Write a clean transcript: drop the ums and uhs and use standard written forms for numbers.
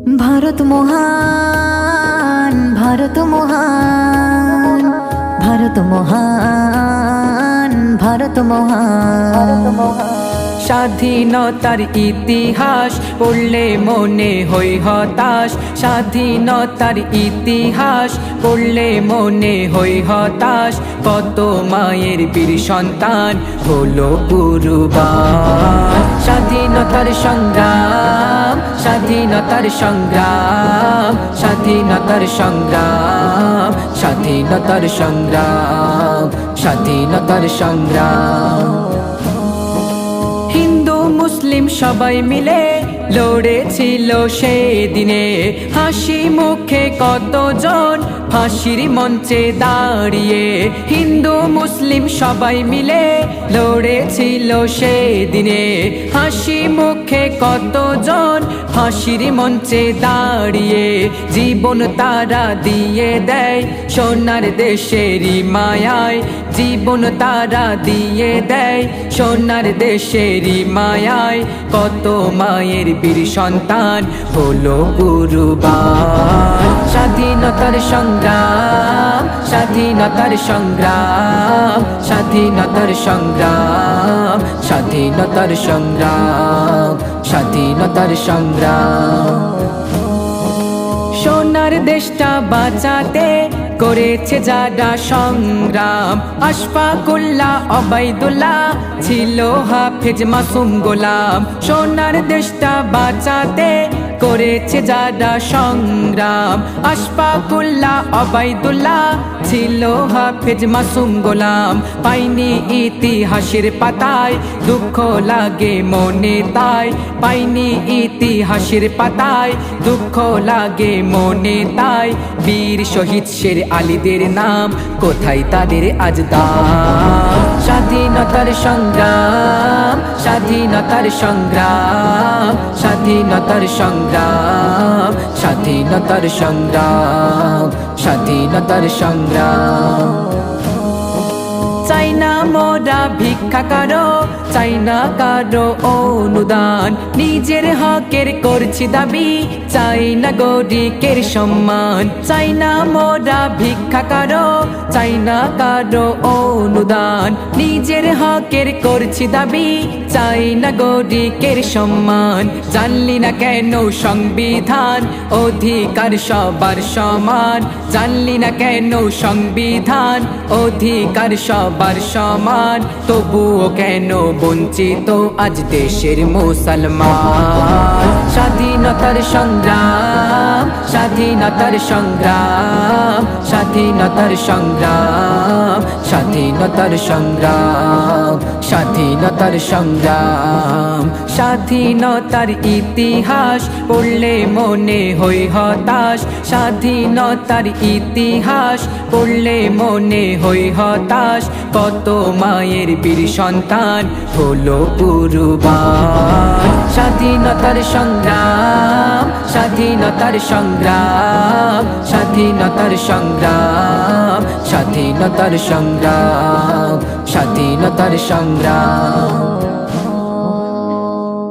ভারত মহান, ভারত মহান, ভারত মহান, ভারত মহান। স্বাধীনতার ইতিহাস পড়লে মনে হই হতাশ, স্বাধীনতার ইতিহাস পড়লে মনে হই হতাশ। কত মায়ের বীর সন্তান হলো কুরবান। স্বাধীনতার সংগ্রাম, স্বাধীনতার সংগ্রাম, স্বাধীনতার সংগ্রাম, স্বাধীনতার সংগ্রাম, স্বাধীনতার সংগ্রাম। হিন্দু মুসলিম সবাই মিলে লড়েছিল সেদিনে, হাসি মুখে কতজন ফাঁসির মঞ্চে দাঁড়িয়ে। হিন্দু মুসলিম সবাই মিলে লড়েছিল সেদিনে, হাসি মুখে কতজন ফাঁসির মঞ্চে দাঁড়িয়ে। জীবন তারা দিয়ে দেয় সোনার দেশেরই মায়ায়, জীবন তারা দিয়ে দেয় সোনার দেশেরই মায়ায়। কত মায়ের বীর সন্তান হলো কুরবান। স্বাধীনতার সংগ্রাম, স্বাধীনতার সংগ্রাম, স্বাধীনতার সংগ্রাম, স্বাধীনতার সংগ্রাম, স্বাধীনতার সংগ্রাম। সোনার দেশটা বাঁচাতে করেছে যারা সংগ্রাম, আশফাকুল্লাহ ওবায়দুল্লাহ ছিল হাফেজ মাসুম গোলাম। সোনার দেশটা বাঁচাতে করেছে যারা সংগ্রাম, আশফাকুল্লাহ ওবায়দুল্লাহ ছিল হাফেজ মাসুম গোলাম। পাইনি ইতিহাসের পাতায় দুঃখ লাগে মনে তাই, পাইনি ইতিহাসের পাতায় দুঃখ লাগে মনে তাই। বীর শহীদ শের আলীদের নাম কোথায় তাদের আজ দাম। স্বাধীনতার সংগ্রাম, স্বাধীনতার সংগ্রাম, স্বাধীনতার সংগ্রাম, স্বাধীনতার সংগ্রাম, স্বাধীনতার সংগ্রাম। চাই না মোরা ভিক্ষা কারো, চাই না কারো অনুদান, নিজের হকের করছি দাবি, চাই না গরিবের সম্মান। চাই না মোরা ভিক্ষা কারো, চাই না কারো অনুদান, নিজের হকের করছি দাবি, চাই না গরিবের সম্মান। জানলি না কেন সংবিধান অধিকার সবার সমান, জানলি না কেন সংবিধান অধিকার সবার সমান। তবুও কেন বঞ্চিত আজ দেশের মুসলমান। স্বাধীনতার সংগ্রাম, স্বাধীনতার সংগ্রাম, স্বাধীনতার সংগ্রাম, স্বাধীনতার সংগ্রাম, স্বাধীনতার সংগ্রাম। স্বাধীনতার ইতিহাস পড়লে মনে হই হতাশ, স্বাধীনতার ইতিহাস পড়লে মনে হই হতাশ। কত মায়ের বীর সন্তান হলো কুরবান। স্বাধীনতার সংগ্রাম, স্বাধীনতার সংগ্রাম, স্বাধীনতার সংগ্রাম, স্বাধীনতার সংগ্রাম, স্বাধীনতার সংগ্রাম।